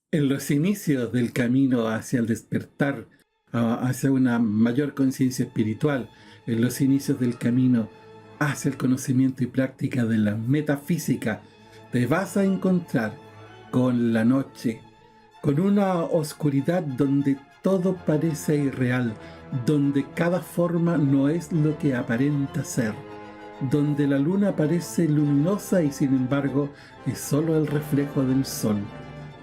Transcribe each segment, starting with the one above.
En los inicios del camino hacia el despertar, hacia una mayor conciencia espiritual, en los inicios del camino hacia el conocimiento y práctica de la metafísica, te vas a encontrar con la noche, con una oscuridad donde todo parece irreal, donde cada forma no es lo que aparenta ser, donde la luna parece luminosa y sin embargo es solo el reflejo del sol.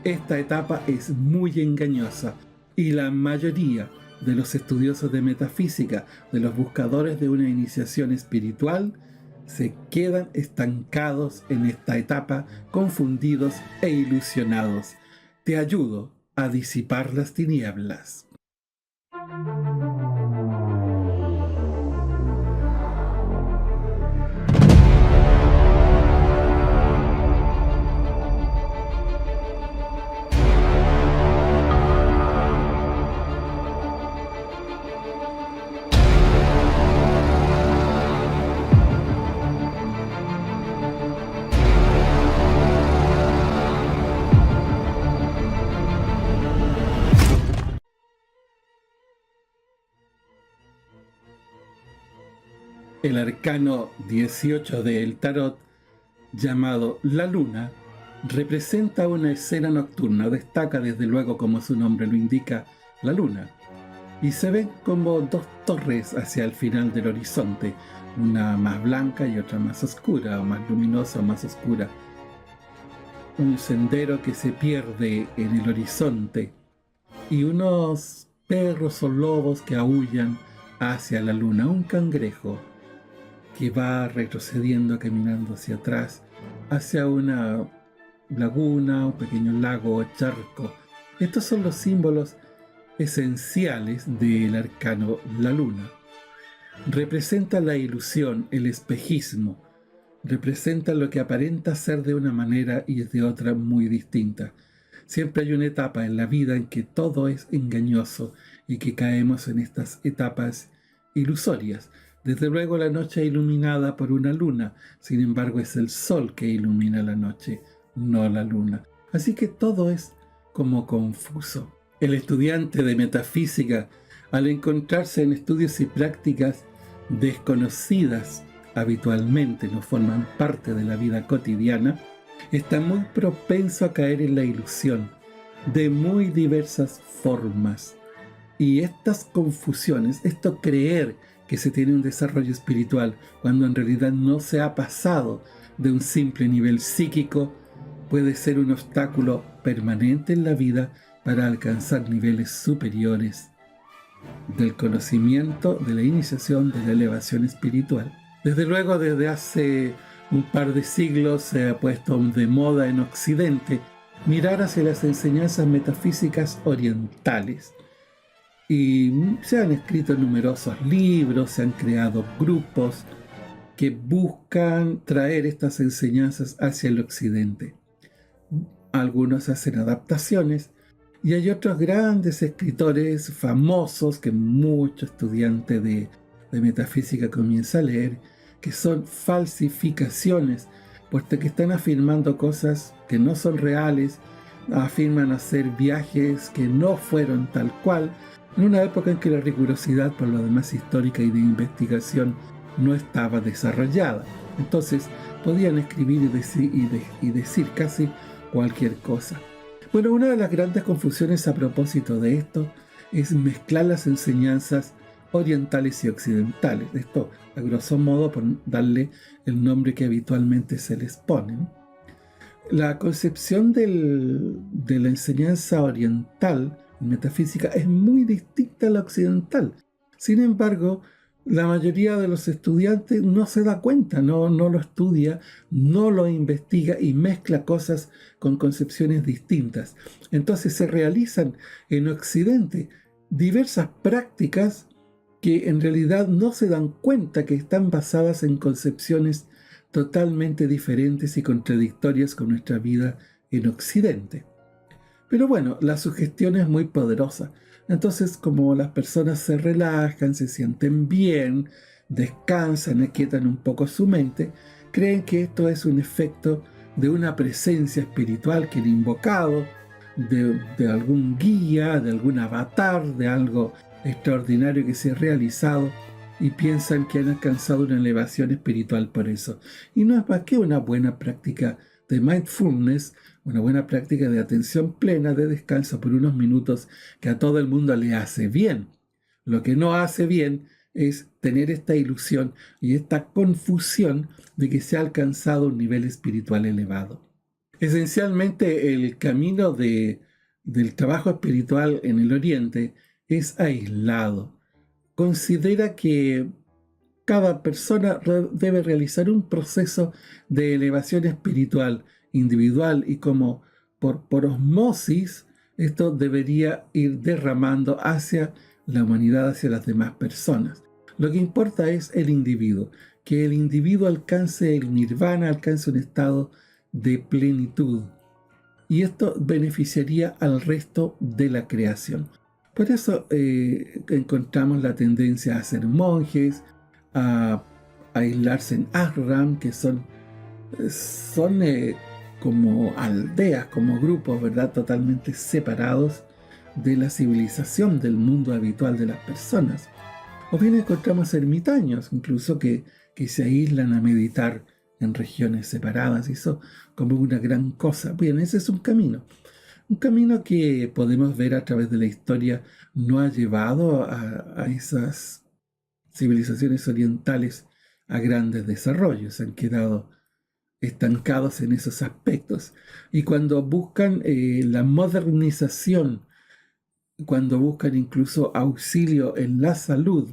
Esta etapa es muy engañosa y la mayoría de los estudiosos de metafísica, de los buscadores de una iniciación espiritual, se quedan estancados en esta etapa, confundidos e ilusionados. Te ayudo a disipar las tinieblas. El arcano 18 del tarot, llamado la luna, representa una escena nocturna. Destaca desde luego, como su nombre lo indica, la luna. Y se ven como dos torres hacia el final del horizonte, una más blanca y otra más oscura, o más luminosa o más oscura. Un sendero que se pierde en el horizonte y unos perros o lobos que aúllan hacia la luna, un cangrejo que va retrocediendo, caminando hacia atrás, hacia una laguna, un pequeño lago o charco. Estos son los símbolos esenciales del arcano la luna. Representa la ilusión, el espejismo, representa lo que aparenta ser de una manera y es de otra muy distinta. Siempre hay una etapa en la vida en que todo es engañoso y que caemos en estas etapas ilusorias. Desde luego la noche iluminada por una luna, sin embargo es el sol que ilumina la noche, no la luna. Así que todo es como confuso. El estudiante de metafísica, al encontrarse en estudios y prácticas desconocidas habitualmente, no forman parte de la vida cotidiana, está muy propenso a caer en la ilusión de muy diversas formas. Y estas confusiones, esto creer que se tiene un desarrollo espiritual cuando en realidad no se ha pasado de un simple nivel psíquico, puede ser un obstáculo permanente en la vida para alcanzar niveles superiores del conocimiento, de la iniciación, de la elevación espiritual. Desde luego, desde hace un par de siglos se ha puesto de moda en Occidente mirar hacia las enseñanzas metafísicas orientales. Y se han escrito numerosos libros, se han creado grupos que buscan traer estas enseñanzas hacia el occidente. Algunos hacen adaptaciones y hay otros grandes escritores famosos que mucho estudiante de metafísica comienza a leer, que son falsificaciones, puesto que están afirmando cosas que no son reales, afirman hacer viajes que no fueron tal cual, en una época en que la rigurosidad, por lo demás histórica y de investigación, no estaba desarrollada. Entonces podían escribir y decir casi cualquier cosa. Bueno, una de las grandes confusiones a propósito de esto es mezclar las enseñanzas orientales y occidentales. Esto, a grosso modo, por darle el nombre que habitualmente se les pone. La concepción de la enseñanza oriental en metafísica es muy distinta a la occidental. Sin embargo, la mayoría de los estudiantes no se da cuenta, no lo estudia, no lo investiga y mezcla cosas con concepciones distintas. Entonces se realizan en Occidente diversas prácticas que en realidad no se dan cuenta que están basadas en concepciones totalmente diferentes y contradictorias con nuestra vida en Occidente. Pero bueno, la sugestión es muy poderosa. Entonces, como las personas se relajan, se sienten bien, descansan, aquietan un poco su mente, creen que esto es un efecto de una presencia espiritual que el invocado de algún guía, de algún avatar, de algo extraordinario que se ha realizado y piensan que han alcanzado una elevación espiritual por eso. Y no es más que una buena práctica de mindfulness, una buena práctica de atención plena, de descanso por unos minutos que a todo el mundo le hace bien. Lo que no hace bien es tener esta ilusión y esta confusión de que se ha alcanzado un nivel espiritual elevado. Esencialmente el camino del trabajo espiritual en el Oriente es aislado. Considera que cada persona debe realizar un proceso de elevación espiritual individual y como por osmosis esto debería ir derramando hacia la humanidad, hacia las demás personas. Lo que importa es el individuo, que el individuo alcance el nirvana, alcance un estado de plenitud. Y esto beneficiaría al resto de la creación. Por eso encontramos la tendencia a ser monjes, a aislarse en ashram, que son como aldeas, como grupos, ¿verdad? Totalmente separados de la civilización, del mundo habitual de las personas. O bien encontramos ermitaños, incluso que se aíslan a meditar en regiones separadas, y eso como una gran cosa. Bien, ese es un camino que podemos ver a través de la historia no ha llevado a esas civilizaciones orientales a grandes desarrollos, han quedado estancados en esos aspectos. Y cuando buscan la modernización, cuando buscan incluso auxilio en la salud,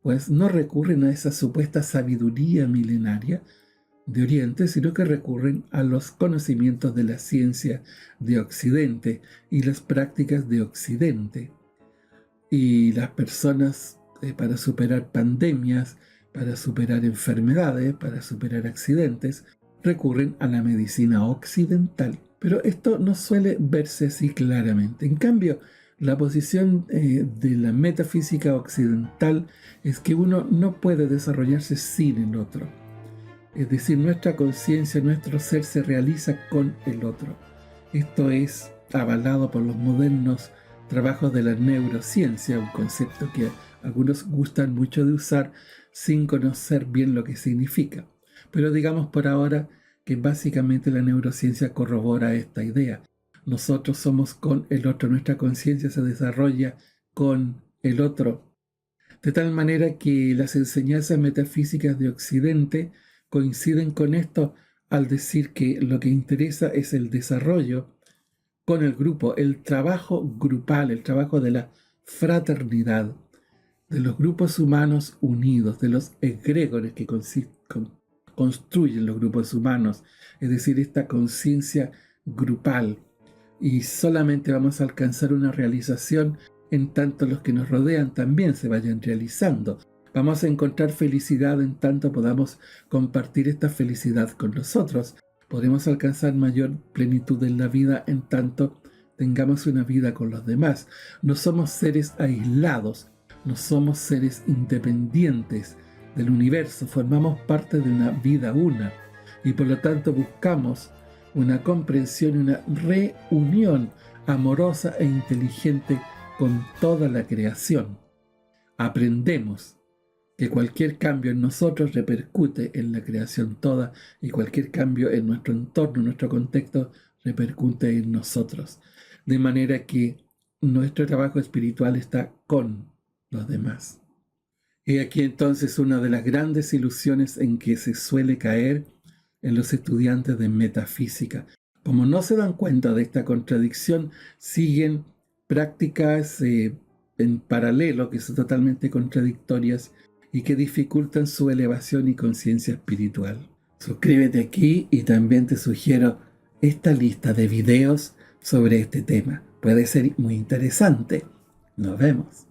pues no recurren a esa supuesta sabiduría milenaria de Oriente, sino que recurren a los conocimientos de la ciencia de Occidente y las prácticas de Occidente. Y las personas, para superar pandemias, para superar enfermedades, para superar accidentes, recurren a la medicina occidental. Pero esto no suele verse así claramente. En cambio, la posición de la metafísica occidental es que uno no puede desarrollarse sin el otro. Es decir, nuestra conciencia, nuestro ser se realiza con el otro. Esto es avalado por los modernos trabajos de la neurociencia, un concepto que algunos gustan mucho de usar sin conocer bien lo que significa. Pero digamos por ahora que básicamente la neurociencia corrobora esta idea. Nosotros somos con el otro, nuestra conciencia se desarrolla con el otro. De tal manera que las enseñanzas metafísicas de Occidente coinciden con esto al decir que lo que interesa es el desarrollo con el grupo, el trabajo grupal, el trabajo de la fraternidad, de los grupos humanos unidos, de los egregores que construyen los grupos humanos, es decir, esta conciencia grupal. Y solamente vamos a alcanzar una realización en tanto los que nos rodean también se vayan realizando. Vamos a encontrar felicidad en tanto podamos compartir esta felicidad con nosotros. Podremos alcanzar mayor plenitud en la vida en tanto tengamos una vida con los demás. No somos seres aislados, no somos seres independientes del universo, formamos parte de una vida una y por lo tanto buscamos una comprensión y una reunión amorosa e inteligente con toda la creación. Aprendemos que cualquier cambio en nosotros repercute en la creación toda y cualquier cambio en nuestro entorno, en nuestro contexto, repercute en nosotros. De manera que nuestro trabajo espiritual está con los demás. Y aquí entonces una de las grandes ilusiones en que se suele caer en los estudiantes de metafísica. Como no se dan cuenta de esta contradicción, siguen prácticas en paralelo que son totalmente contradictorias y que dificultan su elevación y conciencia espiritual. Suscríbete aquí y también te sugiero esta lista de videos sobre este tema. Puede ser muy interesante. Nos vemos.